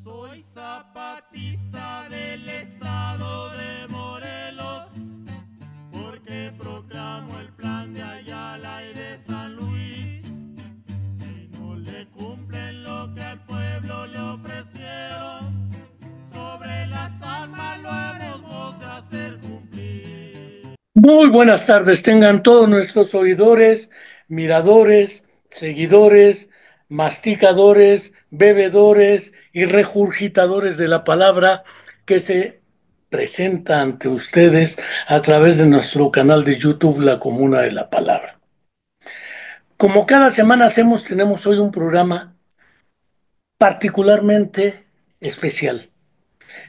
Soy zapatista del estado de Morelos, porque proclamo el plan de Ayala y de San Luis. Si no le cumplen lo que al pueblo le ofrecieron, sobre las armas lo hemos de hacer cumplir. Muy buenas tardes, tengan todos nuestros oidores, miradores, seguidores, masticadores, bebedores y regurgitadores de la palabra que se presenta ante ustedes a través de nuestro canal de YouTube, La Comuna de la Palabra. Como cada semana hacemos, tenemos hoy un programa particularmente especial.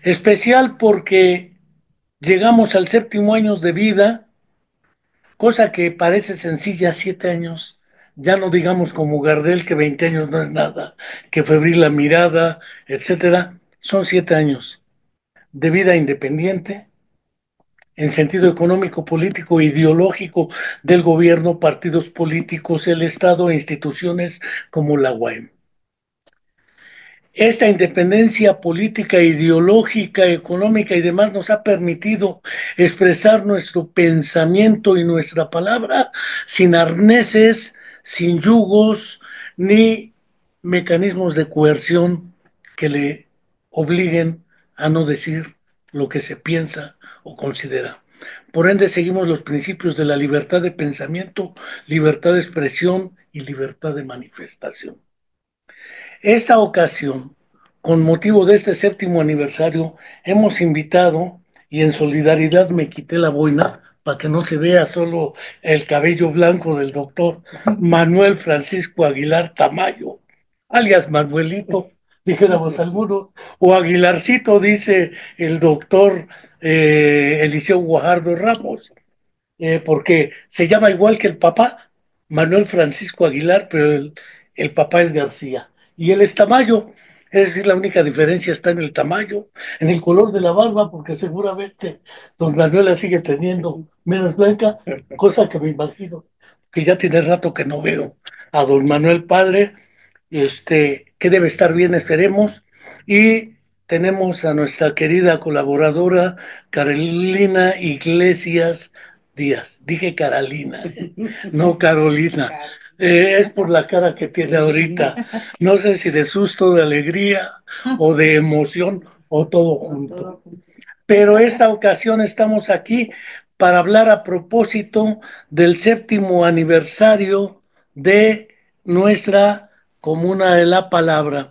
Especial porque llegamos al séptimo año de vida, cosa que parece sencilla, 7 años. Ya no digamos como Gardel que 20 años no es nada, que febril la mirada, etcétera. Son 7 años de vida independiente en sentido económico, político, ideológico del gobierno, partidos políticos, el Estado e instituciones como la UAM. Esta independencia política, ideológica, económica y demás nos ha permitido expresar nuestro pensamiento y nuestra palabra sin arneses, sin yugos, ni mecanismos de coerción que le obliguen a no decir lo que se piensa o considera. Por ende, seguimos los principios de la libertad de pensamiento, libertad de expresión y libertad de manifestación. Esta ocasión, con motivo de este séptimo aniversario, hemos invitado, y en solidaridad me quité la boina para que no se vea solo el cabello blanco del doctor Manuel Francisco Aguilar Tamayo, alias Manuelito, dijéramos algunos, o Aguilarcito, dice el doctor Eliseo Guajardo Ramos, porque se llama igual que el papá, Manuel Francisco Aguilar, pero el papá es García. Y él es Tamayo, es decir, la única diferencia está en el tamaño, en el color de la barba, porque seguramente don Manuel la sigue teniendo menos blanca, cosa que me imagino que ya tiene rato que no veo a don Manuel padre, que debe estar bien, esperemos. Y tenemos a nuestra querida colaboradora Carolina Iglesias Díaz. Dije Carolina, no Carolina. Es por la cara que tiene ahorita. No sé si de susto, de alegría o de emoción o todo junto. Pero esta ocasión estamos aquí para hablar a propósito del séptimo aniversario de nuestra Comuna de la Palabra.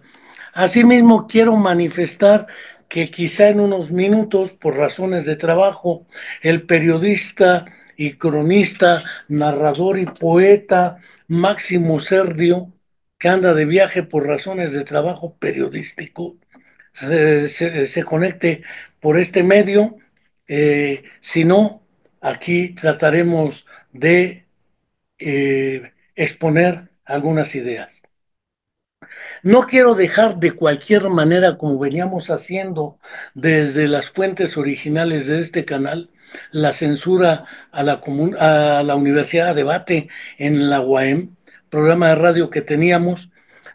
Asimismo, quiero manifestar que quizá en unos minutos, por razones de trabajo, el periodista y cronista, narrador y poeta Máximo Serdio, que anda de viaje por razones de trabajo periodístico, se conecte por este medio. Si no, aquí trataremos de exponer algunas ideas. No quiero dejar de cualquier manera, como veníamos haciendo desde las fuentes originales de este canal, la censura a la Universidad a Debate en la UAM, programa de radio que teníamos,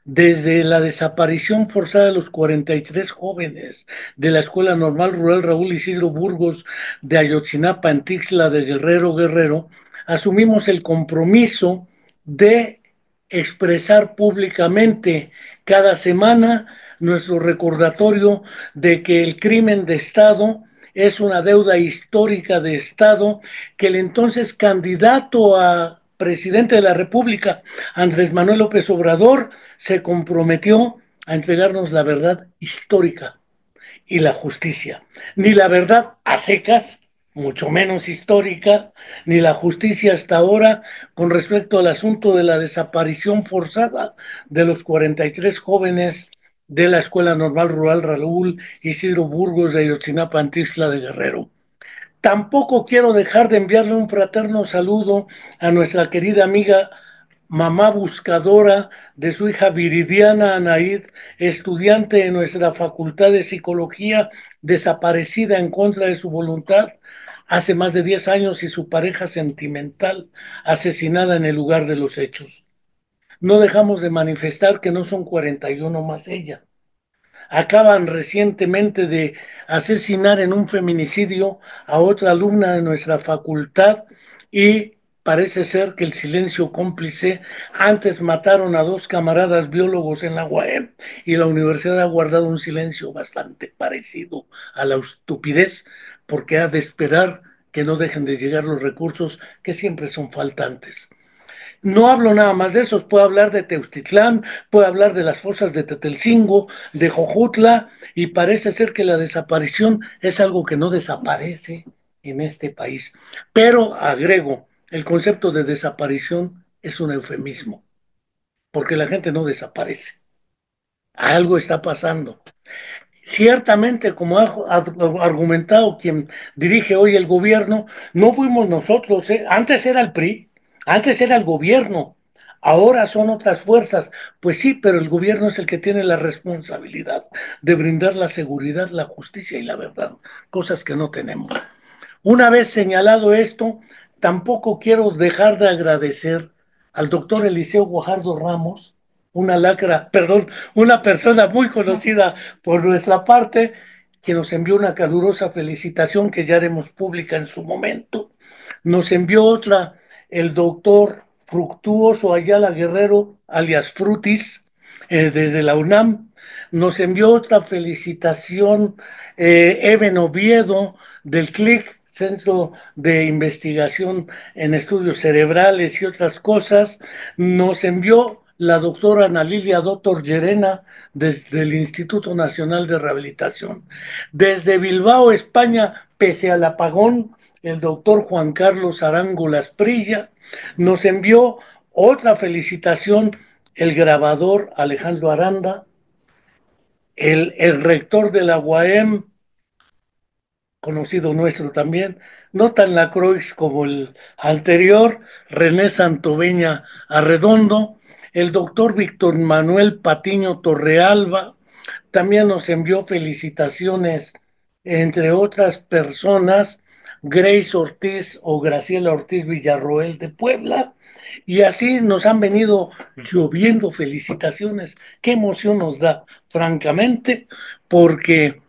desde la desaparición forzada de los 43 jóvenes de la Escuela Normal Rural Raúl Isidro Burgos de Ayotzinapa en Tixla de Guerrero, asumimos el compromiso de expresar públicamente cada semana nuestro recordatorio de que el crimen de Estado es una deuda histórica de Estado que el entonces candidato a presidente de la República, Andrés Manuel López Obrador, se comprometió a entregarnos la verdad histórica y la justicia. Ni la verdad a secas, mucho menos histórica, ni la justicia hasta ahora con respecto al asunto de la desaparición forzada de los 43 jóvenes de la Escuela Normal Rural Raúl Isidro Burgos de Ayotzinapa, Antixtla de Guerrero. Tampoco quiero dejar de enviarle un fraterno saludo a nuestra querida amiga mamá buscadora de su hija Viridiana Anaid, estudiante en nuestra Facultad de Psicología, desaparecida en contra de su voluntad hace más de 10 años y su pareja sentimental asesinada en el lugar de los hechos. No dejamos de manifestar que no son 41 más ella. Acaban recientemente de asesinar en un feminicidio a otra alumna de nuestra facultad y parece ser que el silencio cómplice, antes mataron a dos camaradas biólogos en la UAM y la universidad ha guardado un silencio bastante parecido a la estupidez porque ha de esperar que no dejen de llegar los recursos que siempre son faltantes. No hablo nada más de esos, puedo hablar de Teustitlán, puedo hablar de las fosas de Tetelcingo, de Jojutla, y parece ser que la desaparición es algo que no desaparece en este país. Pero agrego, el concepto de desaparición es un eufemismo, porque la gente no desaparece. Algo está pasando. Ciertamente, como ha argumentado quien dirige hoy el gobierno, no fuimos nosotros, ¿eh? Antes era el PRI, antes era el gobierno, ahora son otras fuerzas. Pues sí, pero el gobierno es el que tiene la responsabilidad de brindar la seguridad, la justicia y la verdad, cosas que no tenemos. Una vez señalado esto, tampoco quiero dejar de agradecer al doctor Eliseo Guajardo Ramos, una lacra, perdón, una persona muy conocida por nuestra parte, que nos envió una calurosa felicitación que ya haremos pública en su momento. Nos envió otra el doctor Fructuoso Ayala Guerrero, alias Frutis, desde la UNAM. Nos envió otra felicitación Eben Oviedo del CLIC, Centro de Investigación en Estudios Cerebrales y otras cosas. Nos envió la doctora Ana Lilia Dottor Llerena desde el Instituto Nacional de Rehabilitación. Desde Bilbao, España, pese al apagón, el doctor Juan Carlos Arango Lasprilla nos envió otra felicitación el grabador Alejandro Aranda, el rector de la UAM, conocido nuestro también, no tan lacroix como el anterior, René Santoveña Arredondo, el doctor Víctor Manuel Patiño Torrealba, también nos envió felicitaciones, entre otras personas, Grace Ortiz o Graciela Ortiz Villarroel de Puebla, y así nos han venido lloviendo felicitaciones. Qué emoción nos da, francamente, porque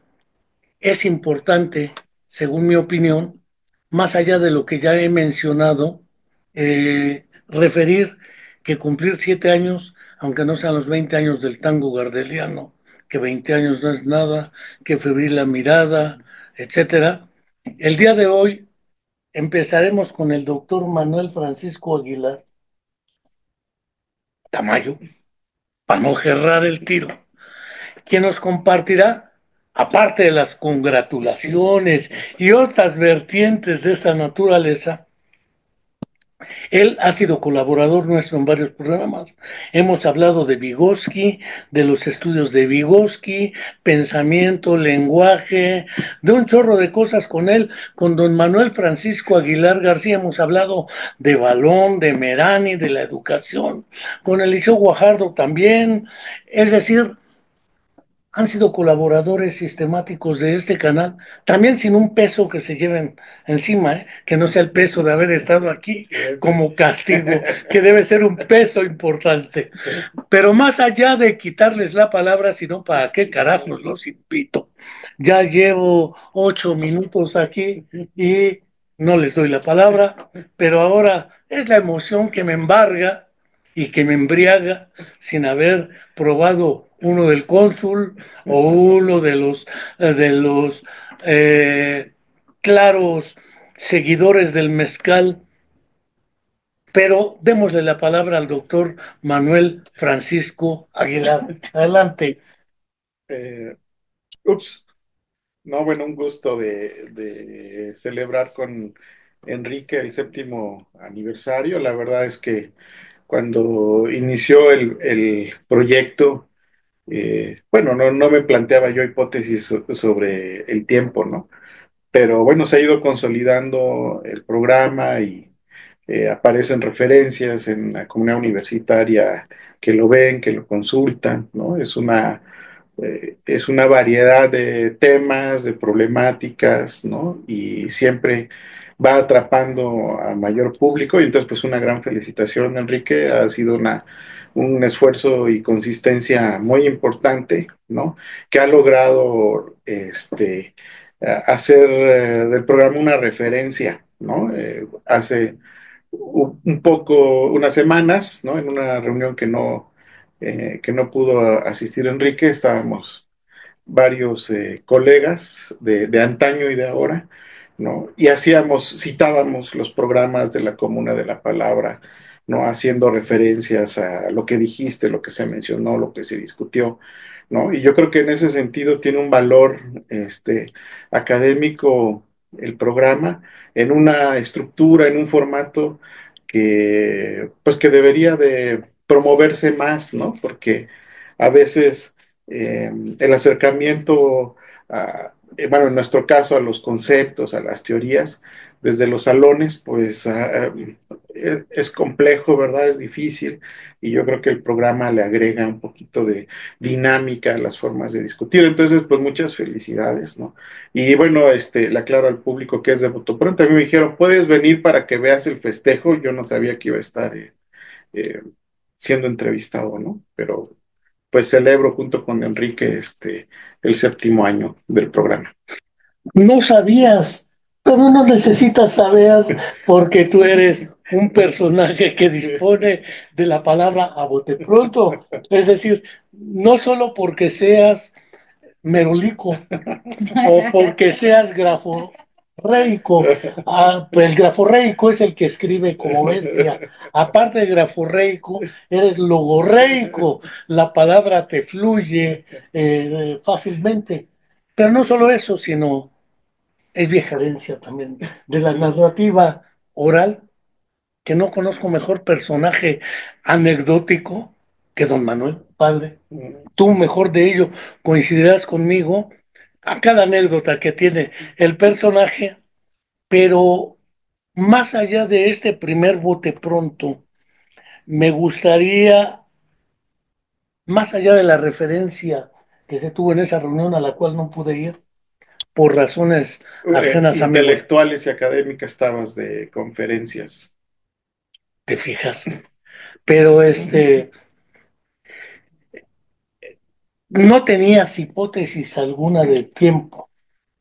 es importante, según mi opinión, más allá de lo que ya he mencionado, referir que cumplir 7 años, aunque no sean los 20 años del tango gardeliano, que 20 años no es nada, que febril la mirada, etcétera. El día de hoy empezaremos con el doctor Manuel Francisco Aguilar Tamayo, para no cerrar el tiro, quien nos compartirá, aparte de las congratulaciones y otras vertientes de esa naturaleza, él ha sido colaborador nuestro en varios programas. Hemos hablado de Vygotsky, de los estudios de Vygotsky, pensamiento, lenguaje, de un chorro de cosas con él. Con don Manuel Francisco Aguilar García hemos hablado de Balón, de Merani, de la educación. Con Eliseo Guajardo también. Es decir, han sido colaboradores sistemáticos de este canal, también sin un peso que se lleven encima, ¿eh? Que no sea el peso de haber estado aquí como castigo, que debe ser un peso importante. Pero más allá de quitarles la palabra, sino para qué carajos los invito. Ya llevo 8 minutos aquí y no les doy la palabra, pero ahora es la emoción que me embarga y que me embriaga sin haber probado uno del cónsul o uno de los eh, claros seguidores del mezcal, pero démosle la palabra al doctor Manuel Francisco Aguilar. Adelante. Eh, ups, no, bueno, un gusto de celebrar con Enrique el 7º aniversario. La verdad es que cuando inició el proyecto, bueno, no me planteaba yo hipótesis sobre el tiempo, ¿no? Pero bueno, se ha ido consolidando el programa y aparecen referencias en la comunidad universitaria que lo ven, que lo consultan, ¿no? Es una variedad de temas, de problemáticas, ¿no? Y siempre va atrapando a mayor público y entonces pues una gran felicitación, Enrique, ha sido un esfuerzo y consistencia muy importante, ¿no? Que ha logrado hacer del programa una referencia, ¿no? Hace un poco, unas semanas, ¿no? En una reunión que no pudo asistir Enrique, estábamos varios colegas de antaño y de ahora, ¿no? Y citábamos los programas de la Comuna de la Palabra, ¿no? Haciendo referencias a lo que dijiste, lo que se mencionó, lo que se discutió, ¿no? Y yo creo que en ese sentido tiene un valor académico el programa, en una estructura, en un formato pues que debería de promoverse más, ¿no? Porque a veces el acercamiento, bueno, en nuestro caso, a los conceptos, a las teorías, desde los salones, pues es complejo, ¿verdad? Es difícil y yo creo que el programa le agrega un poquito de dinámica a las formas de discutir. Entonces, pues muchas felicidades, ¿no? Y bueno, le aclaro al público que es de voto pronto. A mí me dijeron, ¿puedes venir para que veas el festejo? Yo no sabía que iba a estar eh, siendo entrevistado, ¿no? Pero pues celebro junto con Enrique el 7º año del programa. No sabías, pero no necesitas saber porque tú eres un personaje que dispone de la palabra a bote pronto. Es decir, no solo porque seas merolico o porque seas graforreico. Pues el graforreico es el que escribe como bestia. Aparte de graforreico, eres logorreico. La palabra te fluye fácilmente. Pero no solo eso, sino es vieja herencia también de la narrativa oral, que no conozco mejor personaje anecdótico que don Manuel, padre. Tú mejor de ello coincidirás conmigo a cada anécdota que tiene el personaje, pero más allá de este primer bote pronto, me gustaría, más allá de la referencia que se tuvo en esa reunión a la cual no pude ir por razones ajenas a mí, Intelectuales y académicas estabas de conferencias. te fijas, pero no tenías hipótesis alguna de tiempo,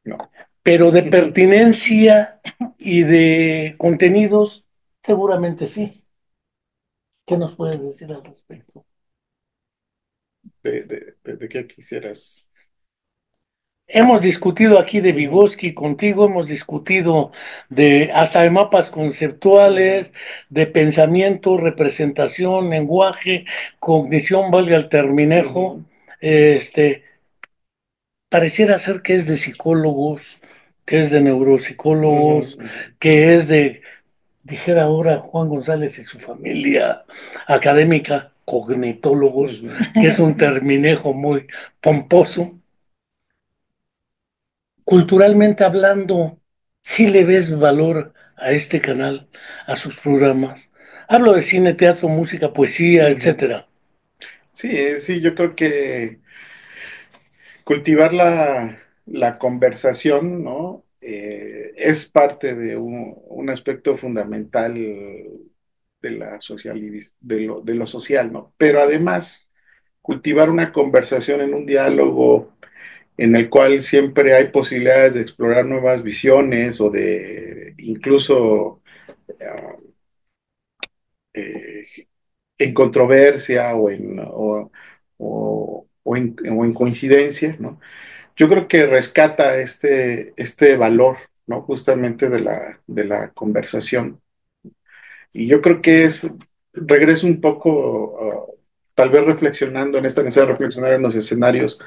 No. pero de pertinencia y de contenidos, seguramente sí. ¿Qué nos puedes decir al respecto? De qué quisieras. Hemos discutido aquí de Vygotsky contigo, hemos discutido de hasta de mapas conceptuales, de pensamiento, representación, lenguaje, cognición, valga el terminejo. Este, pareciera ser que es de psicólogos, que es de neuropsicólogos, que es de, dijera ahora Juan González y su familia académica, cognitólogos, que es un terminejo muy pomposo. Culturalmente hablando, ¿sí le ves valor a este canal, a sus programas? Hablo de cine, teatro, música, poesía, etcétera. Sí, sí, yo creo que cultivar la conversación, ¿no? Es parte de un aspecto fundamental de la de lo social, ¿no? Pero además, cultivar una conversación en un diálogo en el cual siempre hay posibilidades de explorar nuevas visiones o de incluso eh, en controversia o en coincidencia, ¿no? Yo creo que rescata este valor, ¿no? Justamente de la conversación. Y yo creo que regreso un poco, tal vez reflexionando en esta necesidad de reflexionar en los escenarios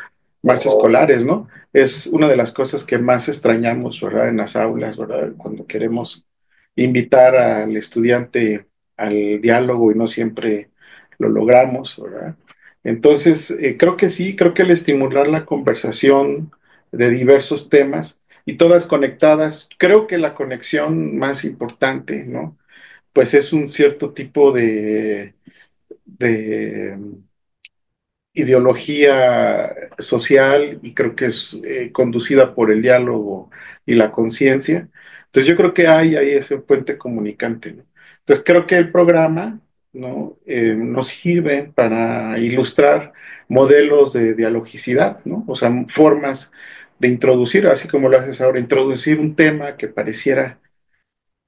más escolares, ¿no? Es una de las cosas que más extrañamos, ¿verdad? En las aulas, ¿verdad? Cuando queremos invitar al estudiante al diálogo y no siempre lo logramos, ¿verdad? Entonces, creo que sí, creo que el estimular la conversación de diversos temas y todas conectadas, creo que la conexión más importante, ¿no? Pues es un cierto tipo de ideología social y creo que es conducida por el diálogo y la conciencia. Entonces yo creo que hay ese puente comunicante, ¿no? Entonces creo que el programa ¿no? Nos sirven para ilustrar modelos de dialogicidad, ¿no? O sea, formas de introducir, así como lo haces ahora, introducir un tema que pareciera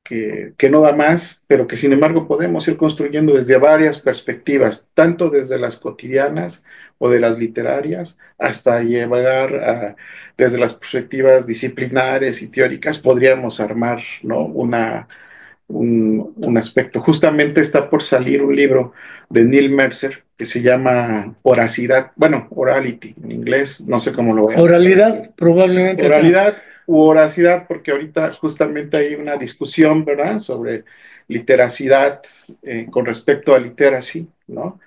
que no da más, pero que sin embargo podemos ir construyendo desde varias perspectivas, tanto desde las cotidianas o de las literarias, hasta llegar a, desde las perspectivas disciplinares y teóricas, podríamos armar, ¿no? Un aspecto. Justamente está por salir un libro de Neil Mercer que se llama Oracidad, bueno, Orality en inglés, no sé cómo lo voy a traducir. Oralidad, probablemente sea. Oralidad u oracidad, porque ahorita justamente hay una discusión, ¿verdad?, sobre literacidad con respecto a literacy, ¿no?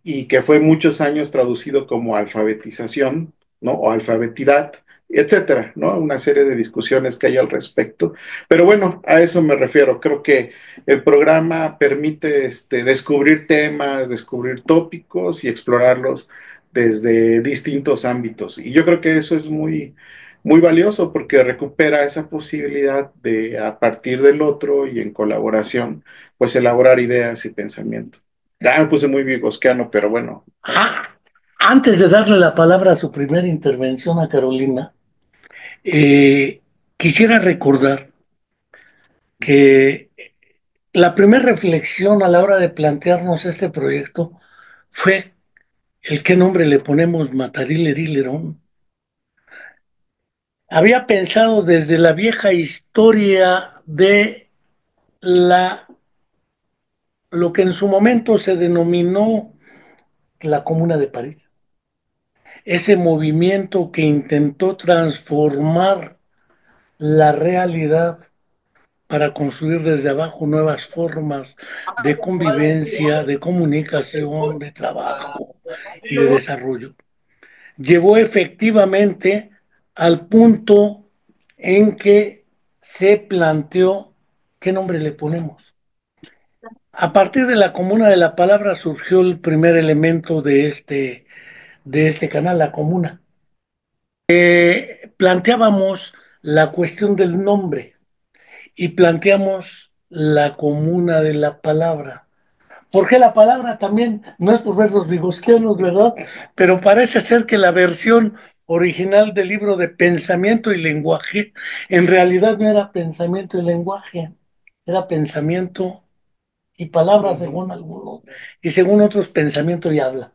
Y que fue muchos años traducido como alfabetización, ¿no? O alfabetidad, etcétera, ¿no? Una serie de discusiones que hay al respecto. Pero bueno, a eso me refiero. Creo que el programa permite descubrir temas, descubrir tópicos y explorarlos desde distintos ámbitos. Y yo creo que eso es muy valioso porque recupera esa posibilidad de, a partir del otro y en colaboración, pues elaborar ideas y pensamientos. Ya me puse muy vigosqueano, pero bueno. Ah, antes de darle la palabra a su primera intervención a Carolina, eh, quisiera recordar que la primera reflexión a la hora de plantearnos este proyecto fue el qué nombre le ponemos Matariller. Había pensado desde la vieja historia de la, lo que en su momento se denominó la Comuna de París, ese movimiento que intentó transformar la realidad para construir desde abajo nuevas formas de convivencia, de comunicación, de trabajo y de desarrollo. Llevó efectivamente al punto en que se planteó qué nombre le ponemos. A partir de la comuna de la palabra surgió el primer elemento de este canal, la comuna. Planteábamos la cuestión del nombre y planteamos la comuna de la palabra. Porque la palabra también, no es por ver los vigosquianos, ¿verdad? Pero parece ser que la versión original del libro de pensamiento y lenguaje, en realidad no era pensamiento y lenguaje, era pensamiento y palabra según algunos, y según otros pensamiento y habla.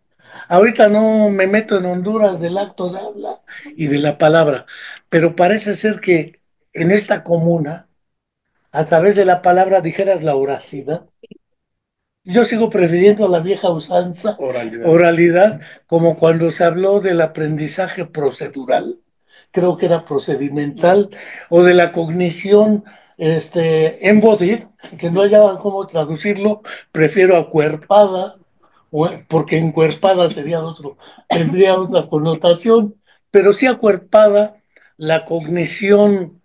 Ahorita no me meto en Honduras del acto de habla y de la palabra, pero parece ser que en esta comuna, a través de la palabra dijeras la oracidad. Yo sigo prefiriendo la vieja usanza, oralidad, como cuando se habló del aprendizaje procedural, creo que era procedimental, o de la cognición embodied, que no hallaban cómo traducirlo, prefiero acuerpada, porque encuerpada sería otro, tendría otra connotación, pero sí acuerpada, la cognición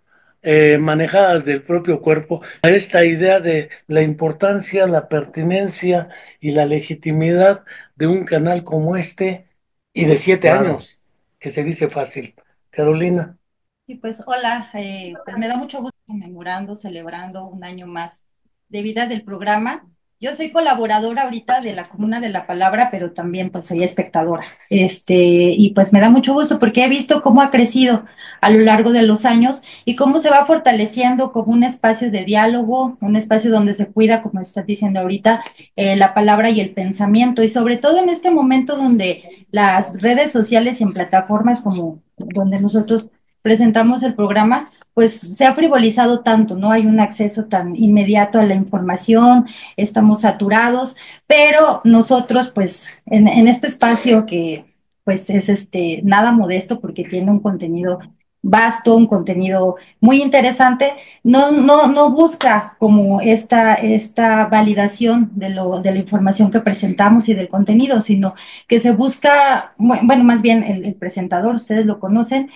manejada desde el propio cuerpo, a esta idea de la importancia, la pertinencia y la legitimidad de un canal como este y de 7 años, que se dice fácil. Carolina. Sí, pues hola, pues me da mucho gusto conmemorando, celebrando un año más de vida del programa. Yo soy colaboradora ahorita de la Comuna de la Palabra, pero también pues soy espectadora. Y pues me da mucho gusto porque he visto cómo ha crecido a lo largo de los años y cómo se va fortaleciendo como un espacio de diálogo, un espacio donde se cuida, como estás diciendo ahorita, la palabra y el pensamiento, y sobre todo en este momento donde las redes sociales y en plataformas como donde nosotros presentamos el programa, pues se ha frivolizado tanto, ¿no? Hay un acceso tan inmediato a la información, estamos saturados, pero nosotros, pues, en este espacio que, pues, es nada modesto porque tiene un contenido vasto, un contenido muy interesante, no busca como esta validación de la información que presentamos y del contenido, sino que se busca, bueno, más bien el presentador, ustedes lo conocen,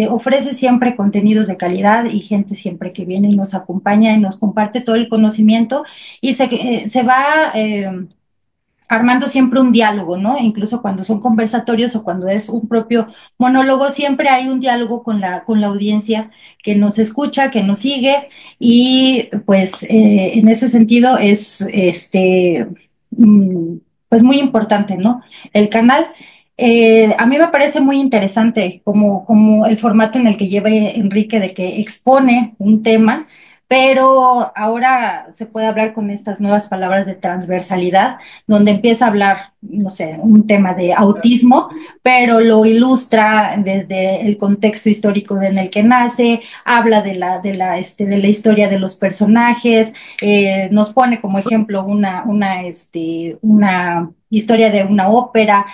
ofrece siempre contenidos de calidad y gente siempre que viene y nos acompaña y nos comparte todo el conocimiento y se va armando siempre un diálogo, ¿no? Incluso cuando son conversatorios o cuando es un propio monólogo, siempre hay un diálogo con la audiencia que nos escucha, que nos sigue y pues en ese sentido es pues muy importante, ¿no? El canal. A mí me parece muy interesante como el formato en el que lleva Enrique de que expone un tema, pero ahora se puede hablar con estas nuevas palabras de transversalidad, donde empieza a hablar, no sé, un tema de autismo, pero lo ilustra desde el contexto histórico en el que nace, habla de la historia de los personajes, nos pone como ejemplo una historia de una ópera,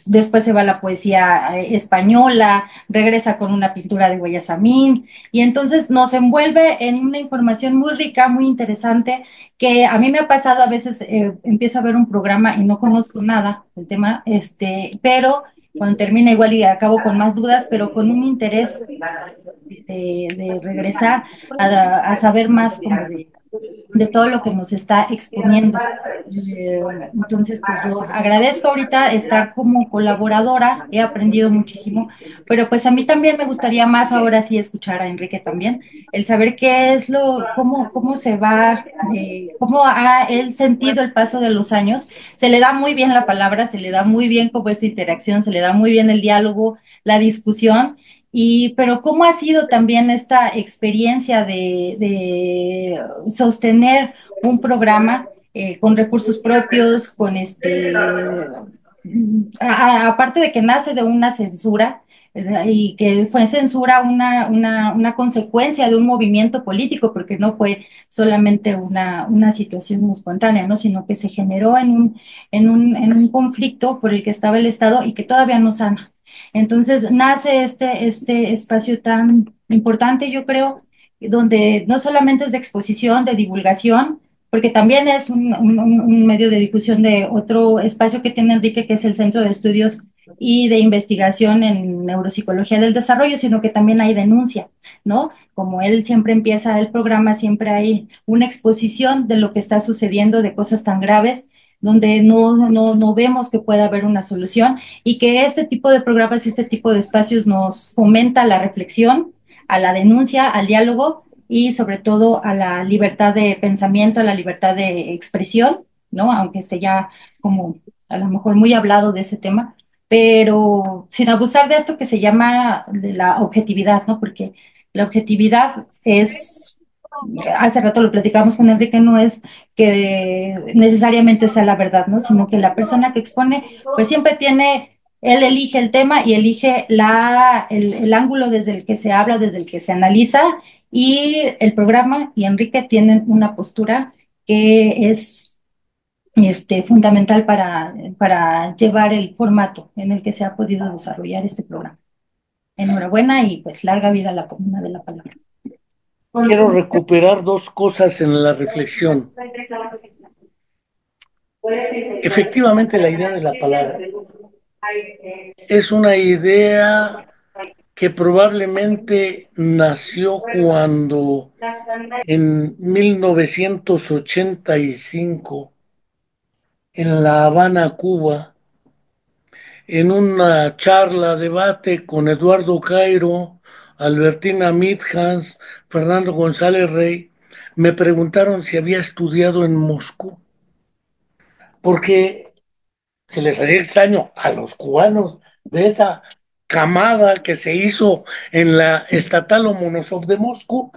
después se va a la poesía española, regresa con una pintura de Guayasamín, y entonces nos envuelve en una información muy rica, muy interesante, que a mí me ha pasado a veces, empiezo a ver un programa y no conozco nada del tema, pero cuando termina igual y acabo con más dudas, pero con un interés de regresar a saber más como de todo lo que nos está exponiendo. Entonces, pues yo agradezco ahorita estar como colaboradora, he aprendido muchísimo, pero pues a mí también me gustaría más ahora sí escuchar a Enrique también, el saber qué es cómo se va, cómo ha él sentido el paso de los años. Se le da muy bien la palabra, se le da muy bien como esta interacción, se le da muy bien el diálogo, la discusión. Pero ¿cómo ha sido también esta experiencia de sostener un programa con recursos propios, aparte de que nace de una censura, y que fue censura una consecuencia de un movimiento político, porque no fue solamente una situación espontánea, ¿no? Sino que se generó en un conflicto por el que estaba el Estado y que todavía no sana. Entonces nace este espacio tan importante, yo creo, donde no solamente es de exposición, de divulgación, porque también es un medio de difusión de otro espacio que tiene Enrique, que es el Centro de Estudios y de Investigación en Neuropsicología del Desarrollo, sino que también hay denuncia, ¿no? Como él siempre empieza el programa, siempre hay una exposición de lo que está sucediendo, de cosas tan graves, donde no vemos que pueda haber una solución, y que este tipo de programas y este tipo de espacios nos fomenta la reflexión, a la denuncia, al diálogo y sobre todo a la libertad de pensamiento, a la libertad de expresión, ¿no? Aunque esté ya como a lo mejor muy hablado de ese tema, pero sin abusar de esto que se llama de la objetividad, ¿no? Porque la objetividad es, hace rato lo platicamos con Enrique, no es que necesariamente sea la verdad, ¿no? Sino que la persona que expone, pues siempre tiene, él elige el tema y elige el ángulo desde el que se habla, desde el que se analiza, y el programa y Enrique tienen una postura que es fundamental para llevar el formato en el que se ha podido desarrollar este programa. Enhorabuena y pues larga vida a la Comuna de la Palabra. Quiero recuperar dos cosas en la reflexión. Efectivamente, la idea de la palabra es una idea que probablemente nació cuando en 1985, en La Habana, Cuba, en una charla, debate con Eduardo Cairo, Albertina Midhans, Fernando González Rey, me preguntaron si había estudiado en Moscú, porque se les hacía extraño a los cubanos de esa camada que se hizo en la estatal Lomonosov de Moscú,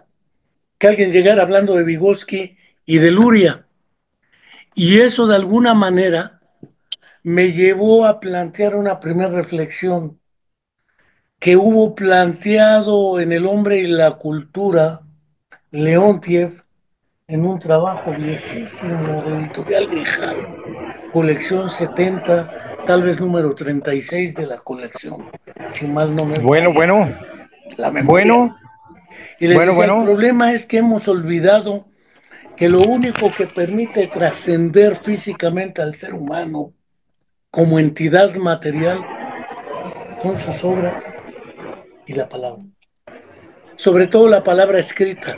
que alguien llegara hablando de Vygotsky y de Luria. Y eso de alguna manera me llevó a plantear una primera reflexión que hubo planteado en El hombre y la cultura, Leontiev, en un trabajo viejísimo de Editorial Grijalvo, colección 70, tal vez número 36 de la colección, si mal no me falla la memoria. Bueno, Y les decía, el bueno. problema es que hemos olvidado que lo único que permite trascender físicamente al ser humano como entidad material son sus obras y la palabra. Sobre todo la palabra escrita,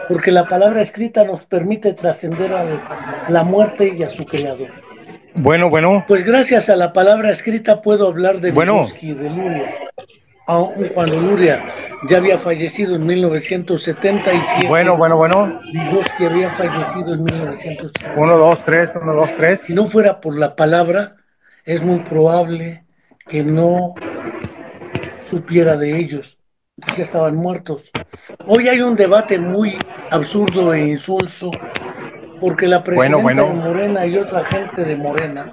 porque la palabra escrita nos permite trascender a la muerte y a su creador. Bueno. Pues gracias a la palabra escrita puedo hablar de Bueno. Vygotsky y de Luria. aun cuando Luria ya había fallecido en 1977, Bueno. Vygotsky había fallecido en 1950. 1, 2, 3, 1, 2, 3. Si no fuera por la palabra, es muy probable que no supiera de ellos, pues ya estaban muertos. Hoy hay un debate muy absurdo e insulso porque la presidenta de Morena y otra gente de Morena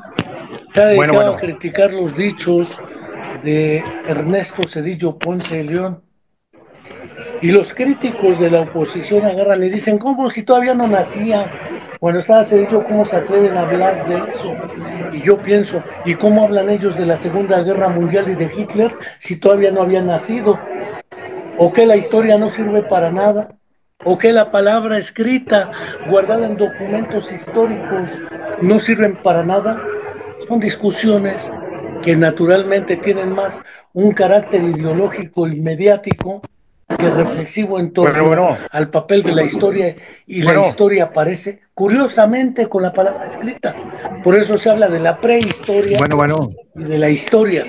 se ha dedicado a criticar los dichos de Ernesto Zedillo Ponce de León. Y los críticos de la oposición agarran y dicen, ¿cómo si todavía no nacía? Cuando estaba Zedillo, ¿cómo se atreven a hablar de eso? Y yo pienso, ¿y cómo hablan ellos de la Segunda Guerra Mundial y de Hitler si todavía no habían nacido? ¿O que la historia no sirve para nada? ¿O que la palabra escrita, guardada en documentos históricos, no sirven para nada? Son discusiones que naturalmente tienen más un carácter ideológico y mediático que reflexivo en torno al papel de la historia, y la historia aparece curiosamente con la palabra escrita. Por eso se habla de la prehistoria y de la historia,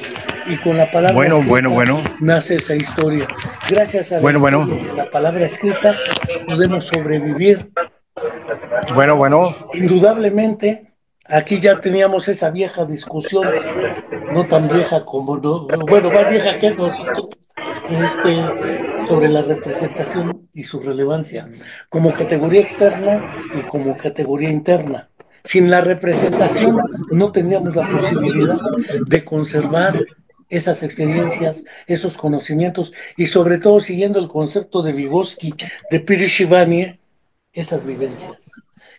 y con la palabra escrita nace esa historia. Gracias a la palabra escrita podemos sobrevivir. Indudablemente, aquí ya teníamos esa vieja discusión, no tan vieja como, bueno, más vieja que nosotros, sobre la representación y su relevancia como categoría externa y como categoría interna. Sin la representación no teníamos la posibilidad de conservar esas experiencias, esos conocimientos y sobre todo siguiendo el concepto de Vygotsky, de Pirishivanyi, esas vivencias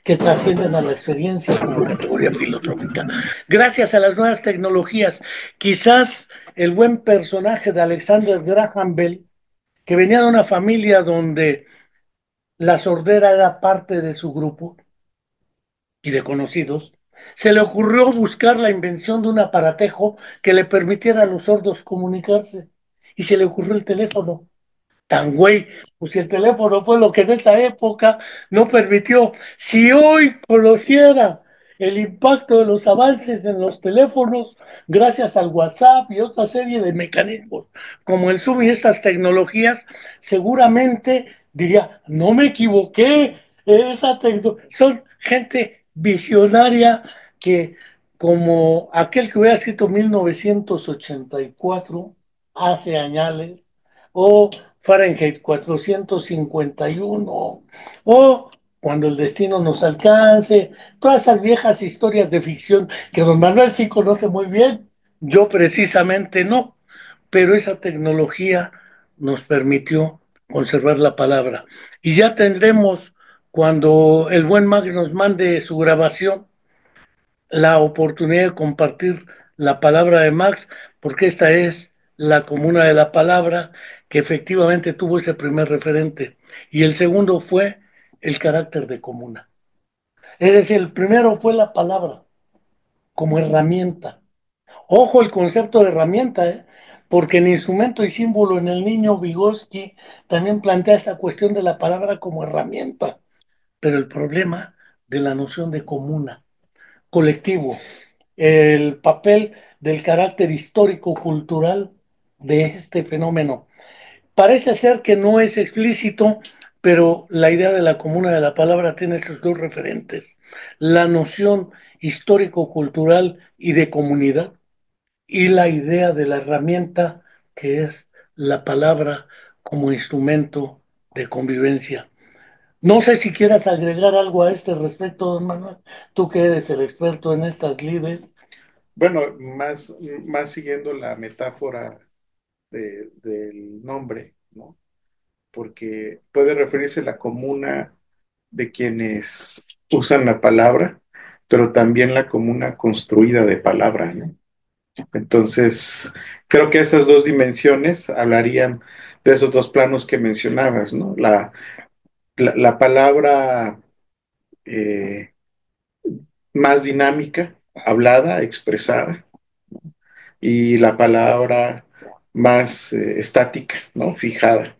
que trascienden a la experiencia como categoría filosófica. Gracias a las nuevas tecnologías, quizás el buen personaje de Alexander Graham Bell, que venía de una familia donde la sordera era parte de su grupo y de conocidos, se le ocurrió buscar la invención de un aparatejo que le permitiera a los sordos comunicarse. Y se le ocurrió el teléfono. Tan güey, pues si el teléfono fue lo que en esa época no permitió. Si hoy conociera el impacto de los avances en los teléfonos, gracias al WhatsApp y otra serie de mecanismos como el Zoom y estas tecnologías, seguramente diría, no me equivoqué, son gente visionaria que, como aquel que hubiera escrito 1984, hace años, o Fahrenheit 451, o Cuando el destino nos alcance, todas esas viejas historias de ficción que don Manuel sí conoce muy bien, yo precisamente no, pero esa tecnología nos permitió conservar la palabra. Y ya tendremos, cuando el buen Max nos mande su grabación, la oportunidad de compartir la palabra de Max, porque esta es la comuna de la palabra que efectivamente tuvo ese primer referente. Y el segundo fue el carácter de comuna. Es decir, el primero fue la palabra como herramienta. Ojo el concepto de herramienta, porque en instrumento y símbolo en el niño Vygotsky también plantea esa cuestión de la palabra como herramienta. Pero el problema de la noción de comuna, colectivo, el papel del carácter histórico-cultural de este fenómeno. Parece ser que no es explícito, pero la idea de la comuna de la palabra tiene esos dos referentes: la noción histórico-cultural y de comunidad, y la idea de la herramienta que es la palabra como instrumento de convivencia. No sé si quieras agregar algo a este respecto, don Manuel, tú que eres el experto en estas lides. Bueno, más siguiendo la metáfora del nombre, ¿no? Porque puede referirse a la comuna de quienes usan la palabra, pero también la comuna construida de palabra, ¿no? Entonces, creo que esas dos dimensiones hablarían de esos dos planos que mencionabas, ¿no? La palabra eh, más dinámica, hablada, expresada, y la palabra más estática, ¿no? Fijada,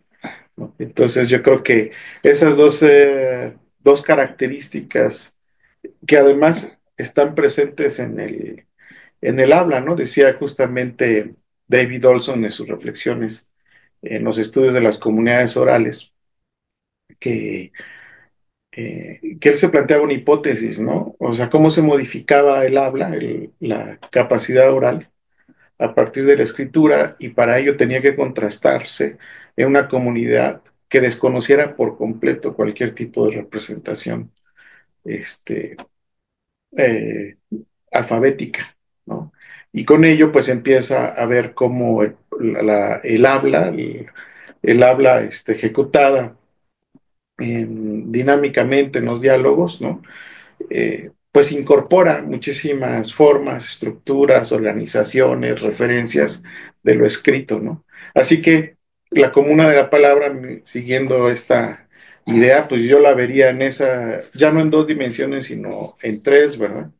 ¿no? Entonces yo creo que esas dos características que además están presentes en el habla, ¿no? Decía justamente David Olson en sus reflexiones en los estudios de las comunidades orales, que, que él se planteaba una hipótesis, ¿no? O sea, cómo se modificaba el habla, la capacidad oral a partir de la escritura, y para ello tenía que contrastarse en una comunidad que desconociera por completo cualquier tipo de representación este, eh, alfabética, ¿no? Y con ello pues empieza a ver cómo el habla, el habla ejecutada dinámicamente en los diálogos, ¿no? Pues incorpora muchísimas formas, estructuras, organizaciones, referencias de lo escrito, ¿no? Así que la comuna de la palabra, siguiendo esta idea, pues yo la vería en esa, ya no en dos dimensiones, sino en tres, ¿verdad?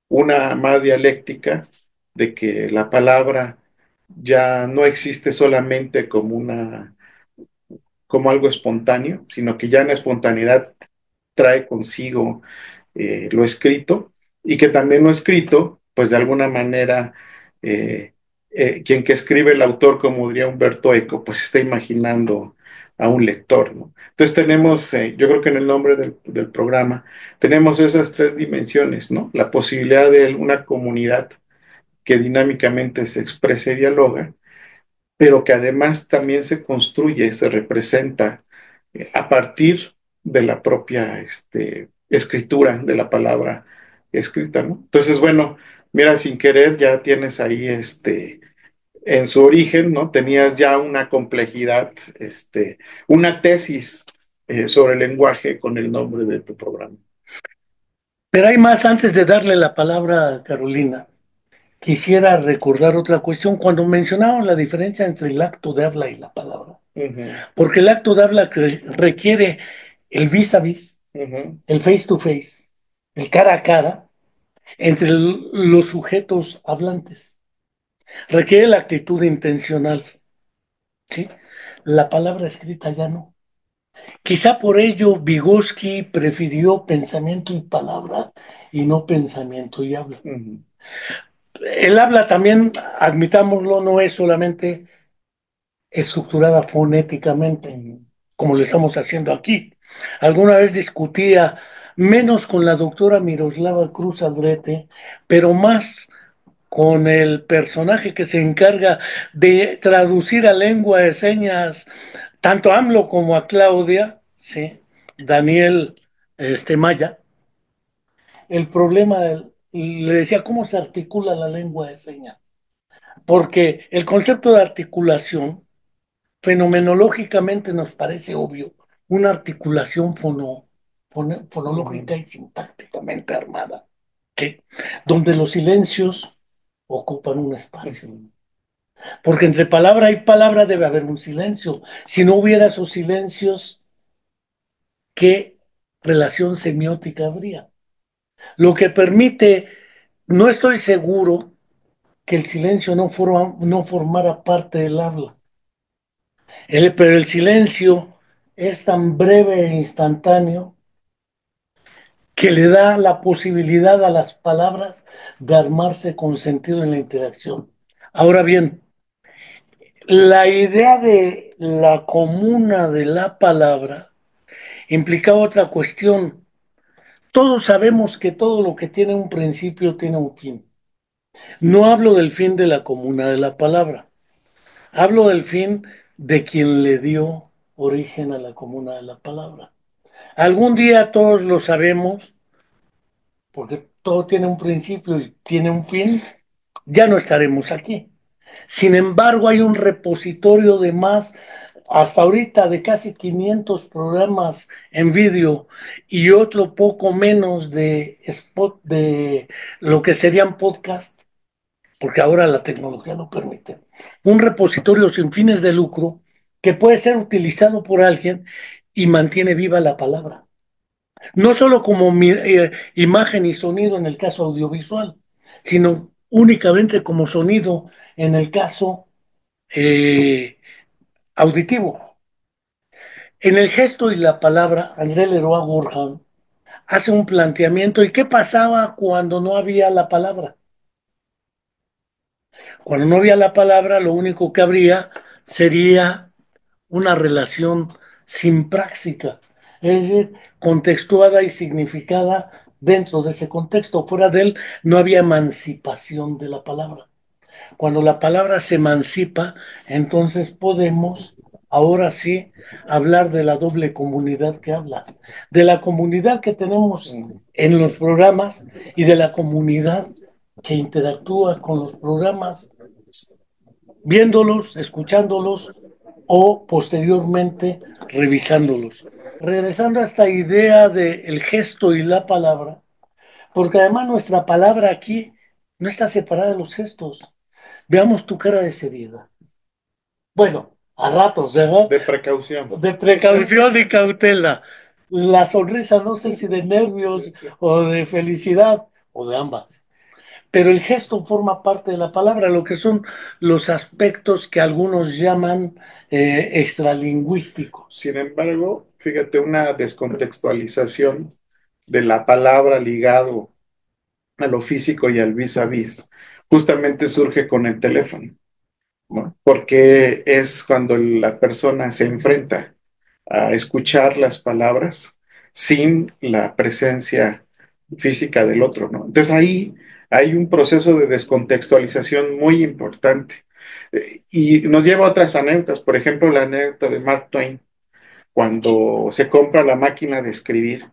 Una más dialéctica, de que la palabra ya no existe solamente como como algo espontáneo, sino que ya en la espontaneidad trae consigo lo escrito, y que también lo escrito, pues de alguna manera, quien que escribe el autor, como diría Humberto Eco, pues está imaginando a un lector, ¿no? Entonces tenemos, yo creo que en el nombre del programa, tenemos esas tres dimensiones, ¿no? La posibilidad de una comunidad que dinámicamente se expresa y dialoga, pero que además también se construye, se representa a partir de la propia escritura de la palabra escrita, ¿no? Entonces, bueno, mira, sin querer ya tienes ahí en su origen, ¿no? Tenías ya una complejidad, una tesis sobre el lenguaje con el nombre de tu programa. Pero hay más, antes de darle la palabra a Carolina. Quisiera recordar otra cuestión cuando mencionaban la diferencia entre el acto de habla y la palabra. Porque el acto de habla requiere el vis a vis, el face to face, el cara a cara, entre los sujetos hablantes. Requiere la actitud intencional, ¿sí? La palabra escrita ya no. Quizá por ello Vygotsky prefirió pensamiento y palabra y no pensamiento y habla. El habla también, admitámoslo, no es solamente estructurada fonéticamente, como lo estamos haciendo aquí. Alguna vez discutía menos con la doctora Miroslava Cruz Aldrete, pero más con el personaje que se encarga de traducir a lengua de señas tanto a AMLO como a Claudia, ¿sí? Daniel Maya. El problema, le decía, ¿cómo se articula la lengua de señas? Porque el concepto de articulación fenomenológicamente nos parece obvio, una articulación fonológica y sintácticamente armada, ¿sí? Donde los silencios ocupan un espacio. Porque entre palabra y palabra debe haber un silencio. Si no hubiera esos silencios, ¿qué relación semiótica habría? Lo que permite, no estoy seguro que el silencio no formara parte del habla. Pero el silencio es tan breve e instantáneo que le da la posibilidad a las palabras de armarse con sentido en la interacción. Ahora bien, la idea de la comuna de la palabra implicaba otra cuestión. Todos sabemos que todo lo que tiene un principio tiene un fin. No hablo del fin de la comuna de la palabra, hablo del fin de quien le dio origen a la comuna de la palabra. Algún día todos lo sabemos, porque todo tiene un principio y tiene un fin, ya no estaremos aquí. Sin embargo, hay un repositorio de más, hasta ahorita, de casi 500 programas en vídeo y otro poco menos de spot de lo que serían podcast, porque ahora la tecnología lo permite. Un repositorio sin fines de lucro que puede ser utilizado por alguien y mantiene viva la palabra. No solo como imagen y sonido en el caso audiovisual, sino únicamente como sonido en el caso auditivo. En el gesto y la palabra, André Leroy Gourhan hace un planteamiento. ¿Y qué pasaba cuando no había la palabra? Cuando no había la palabra, lo único que habría sería una relación sin práctica, es decir, contextuada y significada dentro de ese contexto. Fuera de él no había emancipación de la palabra. Cuando la palabra se emancipa, entonces podemos, ahora sí, hablar de la doble comunidad que hablas, de la comunidad que tenemos en los programas y de la comunidad que interactúa con los programas, viéndolos, escuchándolos o posteriormente revisándolos. Regresando a esta idea del gesto y la palabra, porque además nuestra palabra aquí no está separada de los gestos. Veamos tu cara de seriedad. Bueno, a ratos, ¿verdad? De precaución. De precaución y cautela. La sonrisa, no sé si de nervios o de felicidad o de ambas. Pero el gesto forma parte de la palabra, lo que son los aspectos que algunos llaman extralingüísticos. Sin embargo, fíjate, una descontextualización de la palabra ligado a lo físico y al vis a vis, justamente surge con el teléfono, ¿no? Porque es cuando la persona se enfrenta a escuchar las palabras sin la presencia física del otro, ¿no? Entonces ahí hay un proceso de descontextualización muy importante. Y nos lleva a otras anécdotas, por ejemplo, la anécdota de Mark Twain, cuando se compra la máquina de escribir,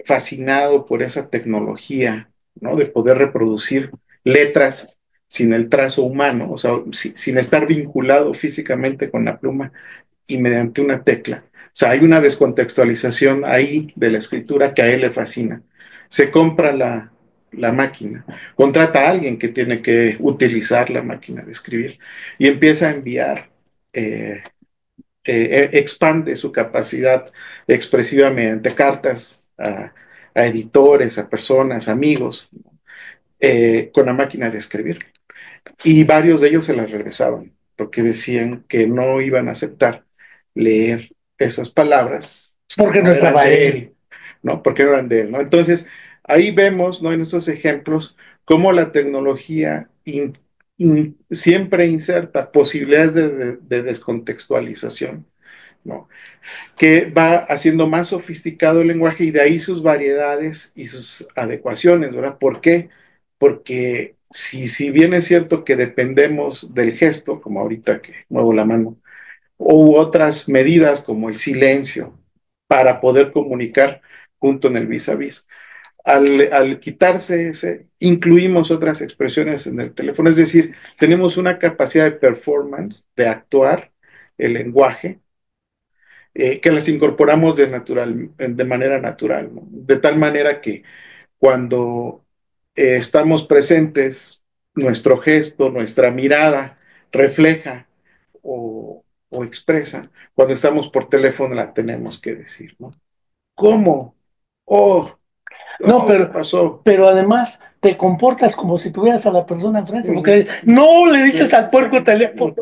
fascinado por esa tecnología, ¿no? De poder reproducir letras sin el trazo humano, o sea, sin estar vinculado físicamente con la pluma y mediante una tecla. O sea, hay una descontextualización ahí de la escritura que a él le fascina. Se compra la máquina, contrata a alguien que tiene que utilizar la máquina de escribir y empieza a enviar, expande su capacidad expresiva mediante cartas a editores, a personas, amigos, con la máquina de escribir. Y varios de ellos se las regresaban, porque decían que no iban a aceptar leer esas palabras Porque no eran estaba de él. ¿no? Porque no eran de él, ¿no? Entonces, ahí vemos, ¿no? En estos ejemplos, cómo la tecnología siempre inserta posibilidades de descontextualización, ¿no? Que va haciendo más sofisticado el lenguaje y de ahí sus variedades y sus adecuaciones, ¿verdad? ¿Por qué? Porque si bien es cierto que dependemos del gesto, como ahorita que muevo la mano, u otras medidas como el silencio, para poder comunicar junto en el vis a vis. Al quitarse ese, incluimos otras expresiones en el teléfono, es decir, tenemos una capacidad de performance, de actuar el lenguaje, que las incorporamos de manera natural, ¿no? De tal manera que cuando estamos presentes, nuestro gesto, nuestra mirada refleja o expresa. Cuando estamos por teléfono la tenemos que decir, ¿no? ¿Cómo? Oh, No, oh, ¿qué pasó? pero además te comportas como si tuvieras a la persona enfrente, porque no le dices al puerco teléfono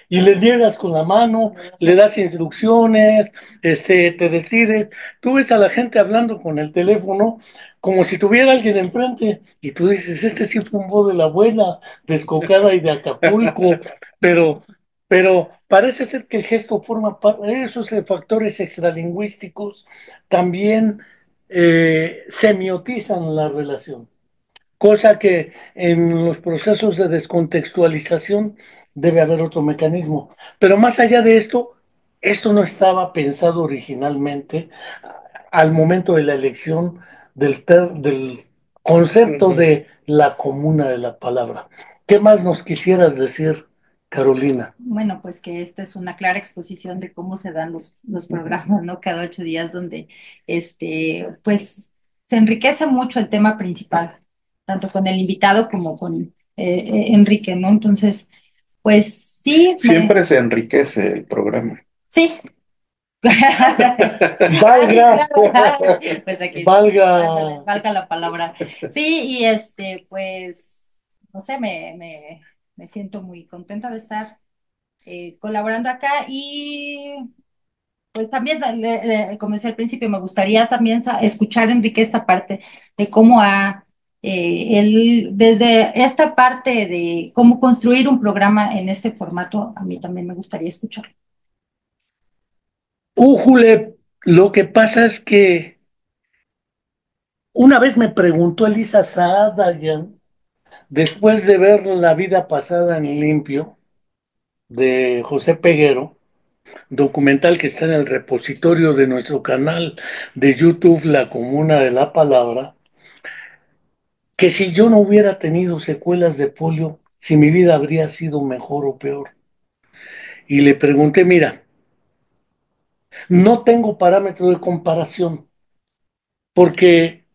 y le niegas con la mano, le das instrucciones, te decides. Tú ves a la gente hablando con el teléfono como si tuviera alguien enfrente y tú dices, este sí fue un voz de la abuela, descocada y de Acapulco, pero, pero parece ser que el gesto forma parte de esos factores extralingüísticos también semiotizan la relación, cosa que en los procesos de descontextualización debe haber otro mecanismo. Pero más allá de esto no estaba pensado originalmente al momento de la elección del concepto de la comuna de la palabra. ¿Qué más nos quisieras decir, Carolina? Bueno, pues que esta es una clara exposición de cómo se dan los programas, ¿no? Cada 8 días donde, pues, se enriquece mucho el tema principal, tanto con el invitado como con Enrique, ¿no? Entonces, pues sí, Siempre se enriquece el programa. sí. Valga, Pues aquí, valga. valga la palabra. Sí, y pues, no sé, me siento muy contenta de estar colaborando acá y pues también, como decía al principio, me gustaría también escuchar, Enrique, esta parte de cómo ha Él, desde esta parte de cómo construir un programa en este formato, a mí también me gustaría escucharlo. Újule, lo que pasa es que una vez me preguntó Elisa Saadayan, después de ver La vida pasada en limpio, de José Peguero, documental que está en el repositorio de nuestro canal de YouTube, La Comuna de la Palabra, que si yo no hubiera tenido secuelas de polio, si mi vida habría sido mejor o peor. Y le pregunté, mira, no tengo parámetro de comparación, porque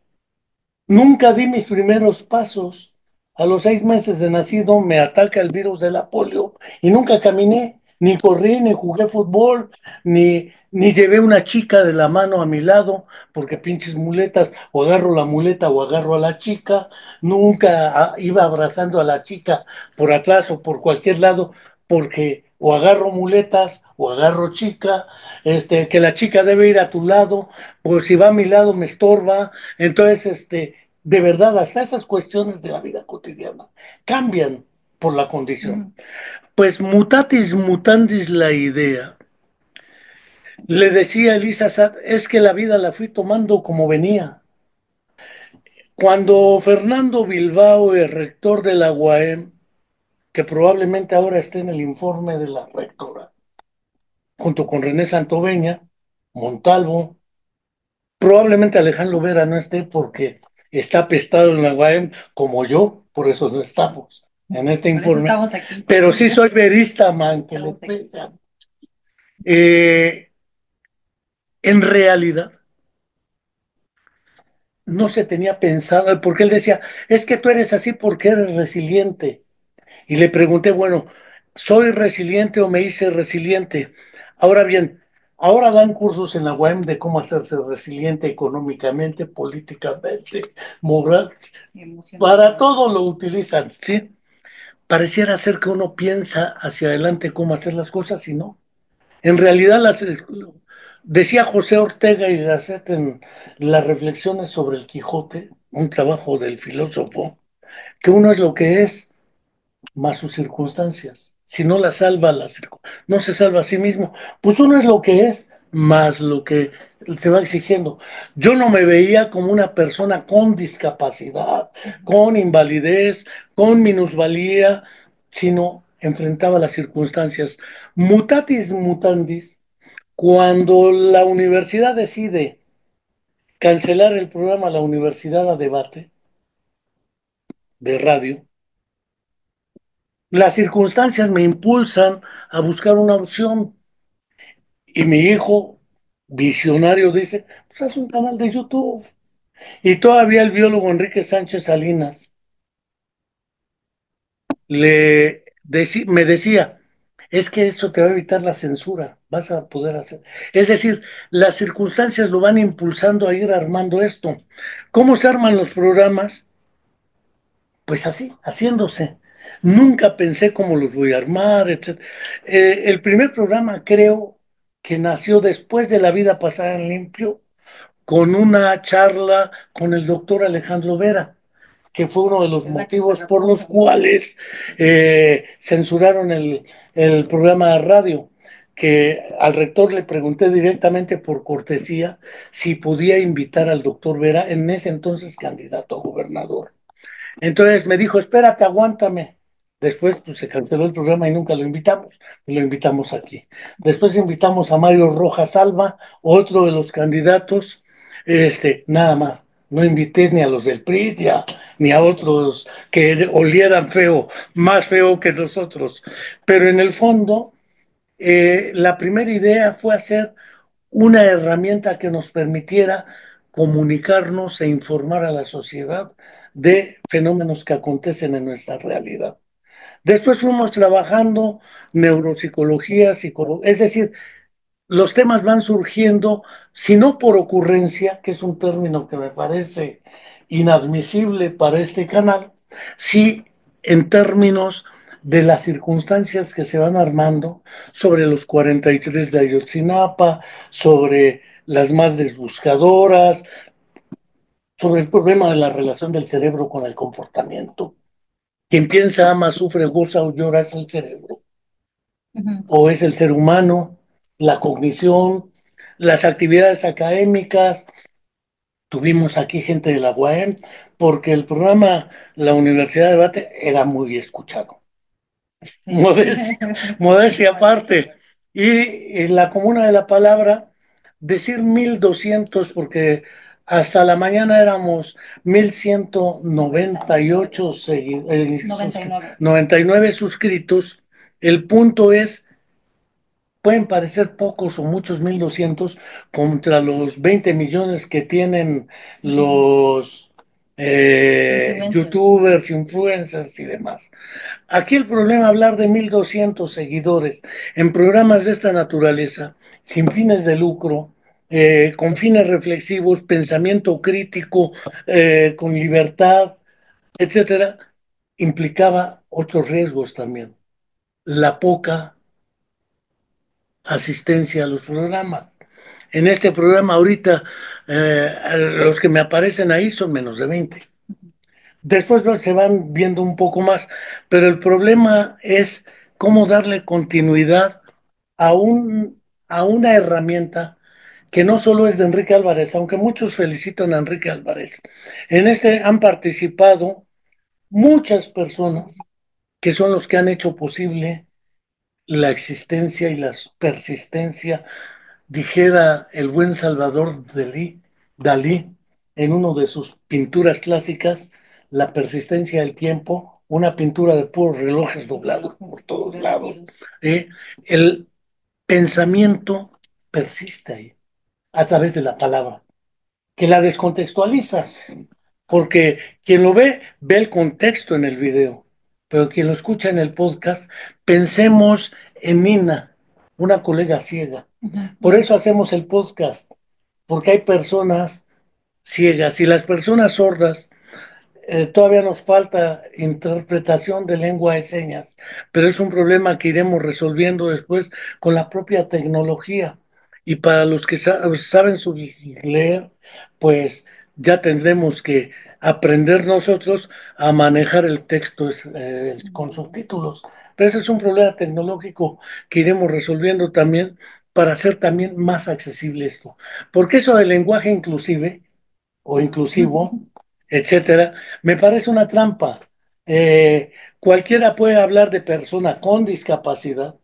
nunca di mis primeros pasos. A los 6 meses de nacido me ataca el virus de la polio y nunca caminé, ni corrí, ni jugué fútbol, ni llevé una chica de la mano a mi lado, porque pinches muletas, o agarro la muleta o agarro a la chica. Nunca iba abrazando a la chica por atrás o por cualquier lado, porque o agarro muletas o agarro chica, que la chica debe ir a tu lado, pues si va a mi lado me estorba. Entonces, de verdad, hasta esas cuestiones de la vida cotidiana cambian por la condición. Pues mutatis mutandis la idea. Le decía a Elisa Satt, es que la vida la fui tomando como venía. Cuando Fernando Bilbao, el rector de la UAM, que probablemente ahora esté en el informe de la rectora, junto con René Santoveña, Montalvo, probablemente Alejandro Vera no esté porque está apestado en la UAM como yo, por eso no estamos en este Por eso informe. estamos aquí. Pero sí soy verista, man, que le pega. En realidad, no se tenía pensado, porque él decía, es que tú eres así porque eres resiliente. Y le pregunté, bueno, ¿soy resiliente o me hice resiliente? Ahora bien, ahora dan cursos en la UAM de cómo hacerse resiliente económicamente, políticamente, moral. Para todo lo utilizan, ¿sí? Pareciera ser que uno piensa hacia adelante cómo hacer las cosas y no. En realidad, decía José Ortega y Gasset en las reflexiones sobre el Quijote, un trabajo del filósofo, que uno es lo que es más sus circunstancias. Si no la salva, no se salva a sí mismo. Pues uno es lo que es más lo que se va exigiendo. Yo no me veía como una persona con discapacidad, con invalidez, con minusvalía, sino enfrentaba las circunstancias. Mutatis mutandis, cuando la universidad decide cancelar el programa La Universidad a Debate de radio, las circunstancias me impulsan a buscar una opción y mi hijo visionario dice, pues haz un canal de YouTube. Y todavía el biólogo Enrique Sánchez Salinas me decía, es que eso te va a evitar la censura, vas a poder hacer. Es decir, las circunstancias lo van impulsando a ir armando esto. ¿Cómo se arman los programas? Pues así, haciéndose. Nunca pensé cómo los voy a armar, etc. El primer programa creo que nació después de La vida pasada en limpio, con una charla con el doctor Alejandro Vera, que fue uno de los motivos por los cuales censuraron el programa de radio, que al rector le pregunté directamente por cortesía si podía invitar al doctor Vera, en ese entonces candidato a gobernador. Entonces me dijo, espérate, aguántame. Después pues, se canceló el programa y nunca lo invitamos aquí. Después invitamos a Mario Rojas Alba, otro de los candidatos, nada más. No invité ni a los del PRI, ni a otros que olieran feo, más feo que nosotros. Pero en el fondo, la primera idea fue hacer una herramienta que nos permitiera comunicarnos e informar a la sociedad de fenómenos que acontecen en nuestra realidad. Después fuimos trabajando neuropsicología, es decir, los temas van surgiendo, si no por ocurrencia, que es un término que me parece inadmisible para este canal, sí en términos de las circunstancias que se van armando sobre los 43 de Ayotzinapa, sobre las madres buscadoras, sobre el problema de la relación del cerebro con el comportamiento. Quien piensa, ama, sufre, goza o llora es el cerebro, Ujú. o es el ser humano, la cognición, las actividades académicas. Tuvimos aquí gente de la UAM porque el programa La Universidad de Debate era muy escuchado. Sí. Modestia, modestia aparte. Y en la Comuna de la Palabra, decir 1,200, porque hasta la mañana éramos 1,198 99. 99 suscritos. El punto es, pueden parecer pocos o muchos 1,200 contra los 20 millones que tienen Ujú. los Influencers. youtubers, influencers y demás. Aquí el problema es hablar de 1,200 seguidores en programas de esta naturaleza, sin fines de lucro, con fines reflexivos, pensamiento crítico, con libertad, etcétera, implicaba otros riesgos también. La poca asistencia a los programas. En este programa ahorita, los que me aparecen ahí son menos de 20. Después se van viendo un poco más, pero el problema es cómo darle continuidad a, a una herramienta que no solo es de Enrique Álvarez, aunque muchos felicitan a Enrique Álvarez. En este han participado muchas personas que son los que han hecho posible la existencia y la persistencia, dijera el buen Salvador Dalí, en una de sus pinturas clásicas, La persistencia del tiempo, una pintura de puros relojes doblados por todos lados. ¿Eh? El pensamiento persiste ahí, a través de la palabra, que la descontextualiza, porque quien lo ve, ve el contexto en el video, pero quien lo escucha en el podcast, pensemos en Nina, una colega ciega. Por eso hacemos el podcast, porque hay personas ciegas y las personas sordas, todavía nos falta interpretación de lengua de señas, pero es un problema que iremos resolviendo después con la propia tecnología. Y para los que saben leer, pues ya tendremos que aprender nosotros a manejar el texto con subtítulos. Pero ese es un problema tecnológico que iremos resolviendo también para hacer también más accesible esto. Porque eso del lenguaje inclusive o inclusivo, etcétera, me parece una trampa. Cualquiera puede hablar de persona con discapacidad,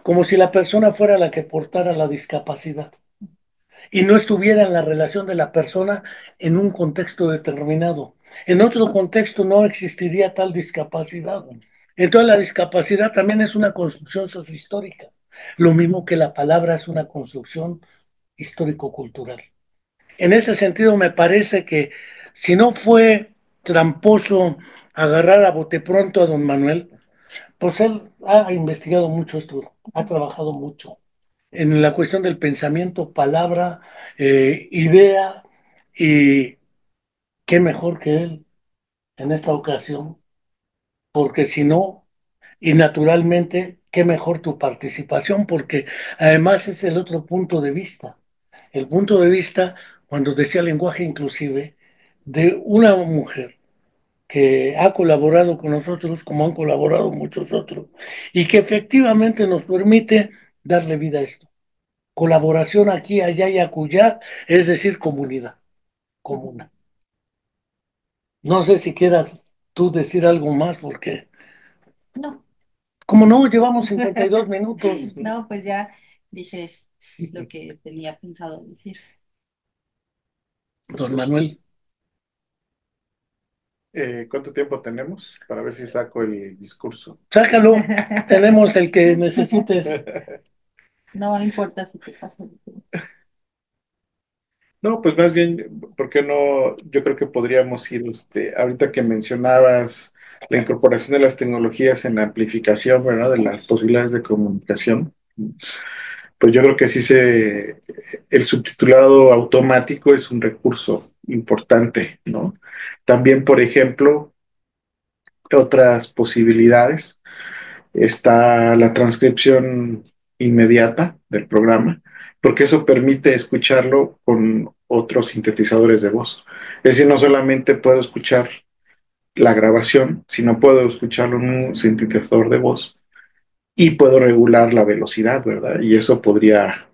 como si la persona fuera la que portara la discapacidad y no estuviera en la relación de la persona en un contexto determinado. En otro contexto no existiría tal discapacidad. Entonces la discapacidad también es una construcción sociohistórica, lo mismo que la palabra es una construcción histórico-cultural. En ese sentido, me parece que si no fue tramposo agarrar a bote pronto a don Manuel, pues él ha investigado mucho esto, ha trabajado mucho en la cuestión del pensamiento, palabra, idea, y qué mejor que él en esta ocasión, porque si no, y naturalmente, qué mejor tu participación, porque además es el otro punto de vista. El punto de vista, cuando decía lenguaje inclusive, de una mujer que ha colaborado con nosotros, como han colaborado muchos otros, y que efectivamente nos permite darle vida a esto. Colaboración aquí, allá y acullá, es decir, comunidad, comuna. No sé si quieras tú decir algo más, porque, No. como no, llevamos 52 minutos. No, pues ya dije lo que tenía pensado decir. Don Manuel, ¿Cuánto tiempo tenemos para ver si saco el discurso? sácalo, tenemos el que necesites. No importa si te pasa el tiempo. No, pues más bien, ¿por qué no? Yo creo que podríamos ir, ahorita que mencionabas la incorporación de las tecnologías en la amplificación, ¿verdad? De las posibilidades de comunicación. Pues yo creo que el subtitulado automático es un recurso importante, ¿no? También, por ejemplo, otras posibilidades. Está la transcripción inmediata del programa, porque eso permite escucharlo con otros sintetizadores de voz. Es decir, no solamente puedo escuchar la grabación, sino puedo escucharlo en un sintetizador de voz y puedo regular la velocidad, ¿verdad? Y eso podría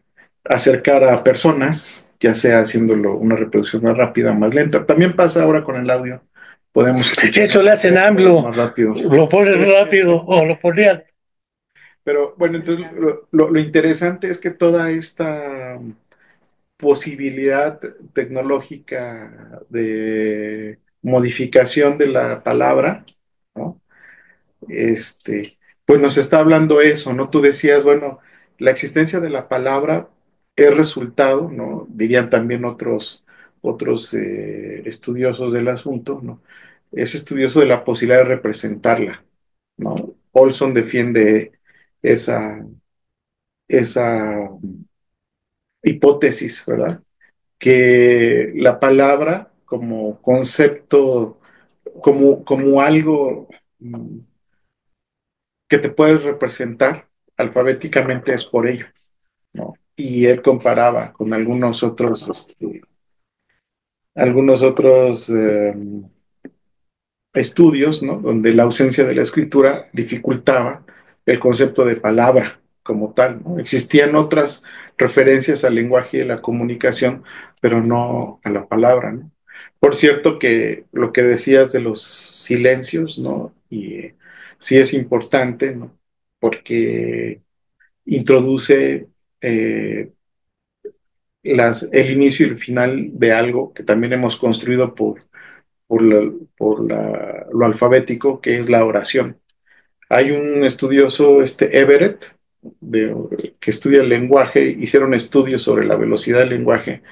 acercar a personas, ya sea haciéndolo una reproducción más rápida o más lenta. También pasa ahora con el audio. Podemos escuchar Eso le hacen AMLO, más rápido. lo pones rápido o lo ponían. Pero bueno, entonces lo interesante es que toda esta posibilidad tecnológica de modificación de la palabra, ¿no? Pues nos está hablando eso, ¿no? Tú decías, bueno, la existencia de la palabra es resultado, ¿no? Dirían también otros estudiosos del asunto, ¿no? Es estudioso de la posibilidad de representarla, ¿no? Olson defiende esa, esa hipótesis, ¿verdad? Que la palabra como concepto, como algo que te puedes representar alfabéticamente es por ello, ¿no? Y él comparaba con algunos otros estudios, ¿no? Donde la ausencia de la escritura dificultaba el concepto de palabra como tal, ¿no? Existían otras referencias al lenguaje y a la comunicación, pero no a la palabra, ¿no? Por cierto que lo que decías de los silencios, ¿no? Y sí es importante, ¿no? Porque introduce el inicio y el final de algo que también hemos construido lo alfabético, que es la oración. Hay un estudioso, Everett, que estudia el lenguaje, hicieron estudios sobre la velocidad del lenguaje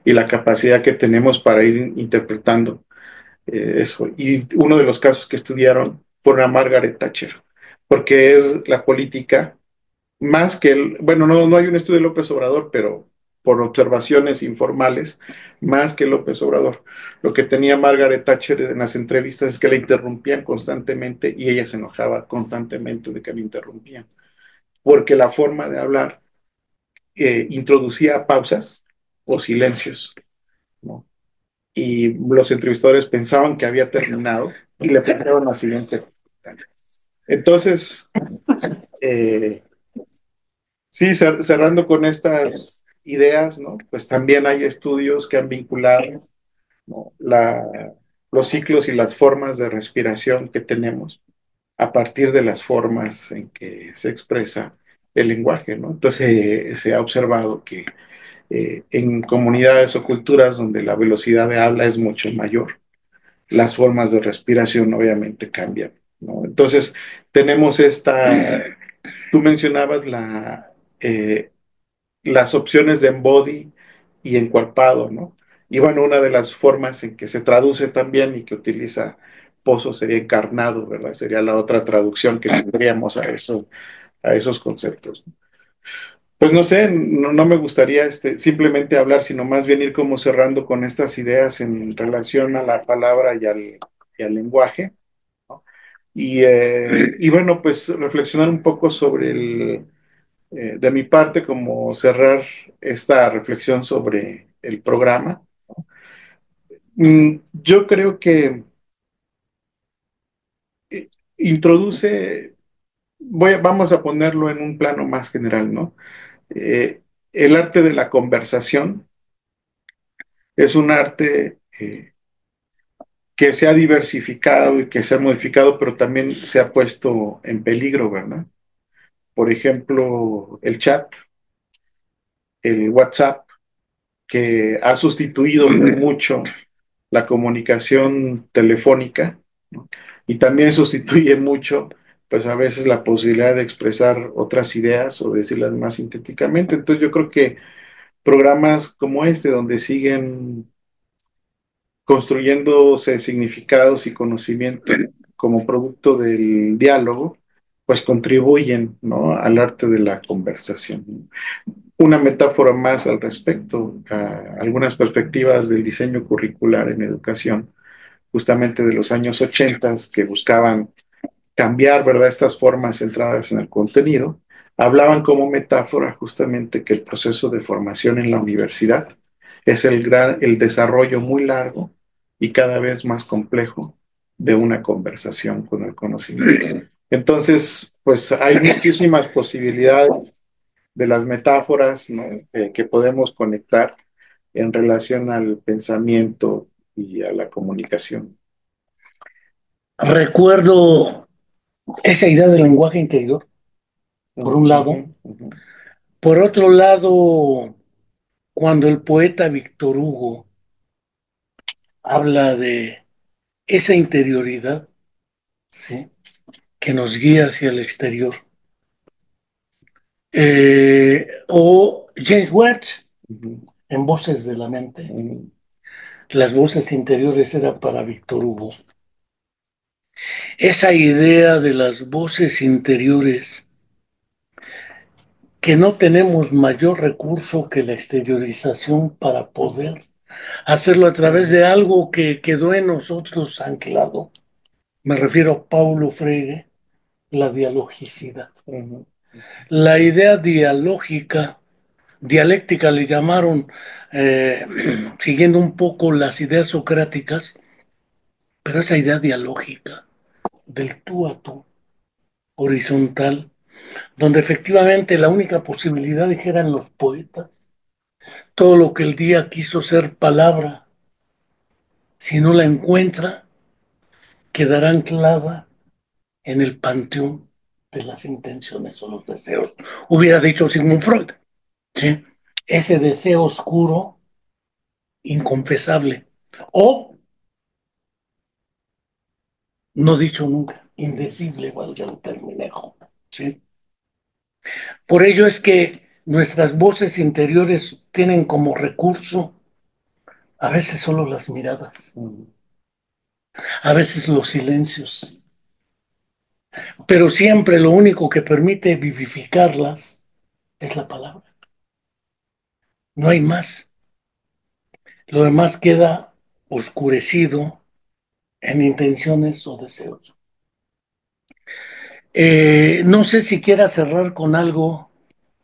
y la capacidad que tenemos para ir interpretando eso. Y uno de los casos que estudiaron fue a Margaret Thatcher, porque es la política más que bueno, no hay un estudio de López Obrador, pero por observaciones informales, más que López Obrador. Lo que tenía Margaret Thatcher en las entrevistas es que la interrumpían constantemente y ella se enojaba constantemente de que la interrumpían, porque la forma de hablar introducía pausas o silencios, ¿no? Y los entrevistadores pensaban que había terminado y le planteaban la siguiente. Entonces, eh, sí, cerrando con estas ideas, ¿no? Pues también hay estudios que han vinculado, ¿no? Los ciclos y las formas de respiración que tenemos a partir de las formas en que se expresa el lenguaje, ¿no? Entonces se ha observado que en comunidades o culturas donde la velocidad de habla es mucho mayor, las formas de respiración obviamente cambian, ¿no? Entonces tenemos tú mencionabas las opciones de embody y encuerpado, ¿no? Y bueno, una de las formas en que se traduce también y que utiliza Pozo sería encarnado, ¿verdad? Sería la otra traducción que tendríamos a esos conceptos. Pues no sé, no me gustaría simplemente hablar, sino más bien ir como cerrando con estas ideas en relación a la palabra y al lenguaje, ¿no? Y bueno, pues reflexionar un poco sobre de mi parte, como cerrar esta reflexión sobre el programa. Yo creo que eh, introduce, vamos a ponerlo en un plano más general, ¿no? El arte de la conversación es un arte que se ha diversificado y que se ha modificado, pero también se ha puesto en peligro, ¿verdad? Por ejemplo, el chat, el WhatsApp, que ha sustituido mucho la comunicación telefónica, ¿no? Y también sustituye mucho, pues a veces la posibilidad de expresar otras ideas o decirlas más sintéticamente. Entonces yo creo que programas como este, donde siguen construyéndose significados y conocimiento como producto del diálogo, pues contribuyen, ¿no? Al arte de la conversación. Una metáfora más al respecto, a algunas perspectivas del diseño curricular en educación, justamente de los años 80, que buscaban cambiar, ¿verdad?, estas formas centradas en el contenido hablaban como metáfora justamente que el proceso de formación en la universidad es el desarrollo muy largo y cada vez más complejo de una conversación con el conocimiento. Entonces, pues hay muchísimas posibilidades de las metáforas, ¿no? Que podemos conectar en relación al pensamiento y a la comunicación. Recuerdo esa idea del lenguaje interior, por un lado. Por otro lado, cuando el poeta Víctor Hugo habla de esa interioridad, ¿sí?, que nos guía hacia el exterior. O James Watts, en Voces de la Mente. Las voces interiores era para Víctor Hugo. Esa idea de las voces interiores, que no tenemos mayor recurso que la exteriorización para poder hacerlo a través de algo que quedó en nosotros anclado. Me refiero a Paulo Freire, la dialogicidad. La idea dialógica, dialéctica le llamaron, siguiendo un poco las ideas socráticas, pero esa idea dialógica del tú a tú, horizontal, donde efectivamente la única posibilidad, dijeran los poetas, todo lo que el día quiso ser palabra, si no la encuentra, quedará anclada en el panteón de las intenciones o los deseos, hubiera dicho Sigmund Freud, ¿sí? Ese deseo oscuro, inconfesable, o no dicho nunca, indecible, valga el término, ¿sí? Por ello es que nuestras voces interiores tienen como recurso a veces solo las miradas, a veces los silencios, pero siempre lo único que permite vivificarlas es la palabra. No hay más. Lo demás queda oscurecido en intenciones o deseos. No sé si quiera cerrar con algo,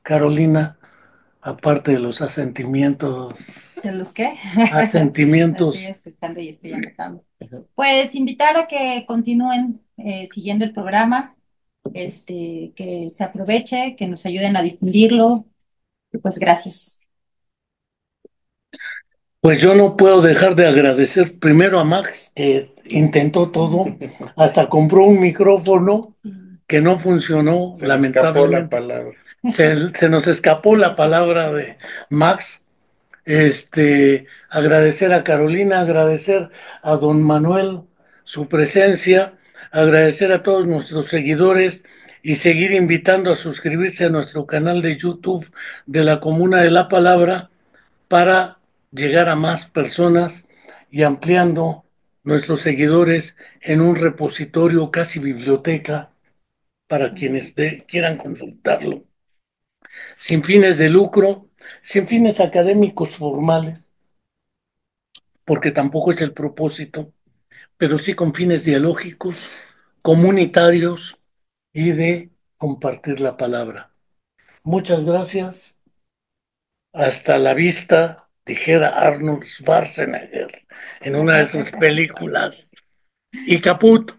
Carolina, aparte de los asentimientos. ¿De los qué? Asentimientos. Estoy escuchando y estoy anotando. Pues invitar a que continúen siguiendo el programa, que se aproveche, que nos ayuden a difundirlo. Y pues gracias. Pues yo no puedo dejar de agradecer primero a Max, que intentó todo, hasta compró un micrófono que no funcionó, Se me escapó la lamentablemente. palabra. Se nos escapó la palabra de Max. Agradecer a Carolina, agradecer a don Manuel su presencia, agradecer a todos nuestros seguidores y seguir invitando a suscribirse a nuestro canal de YouTube de la Comuna de la Palabra para llegar a más personas y ampliando nuestros seguidores en un repositorio casi biblioteca para quienes quieran consultarlo, sin fines de lucro, sin fines académicos formales, porque tampoco es el propósito, pero sí con fines dialógicos, comunitarios y de compartir la palabra. Muchas gracias. Hasta la vista, dijera Arnold Schwarzenegger en una de sus películas. Y caput.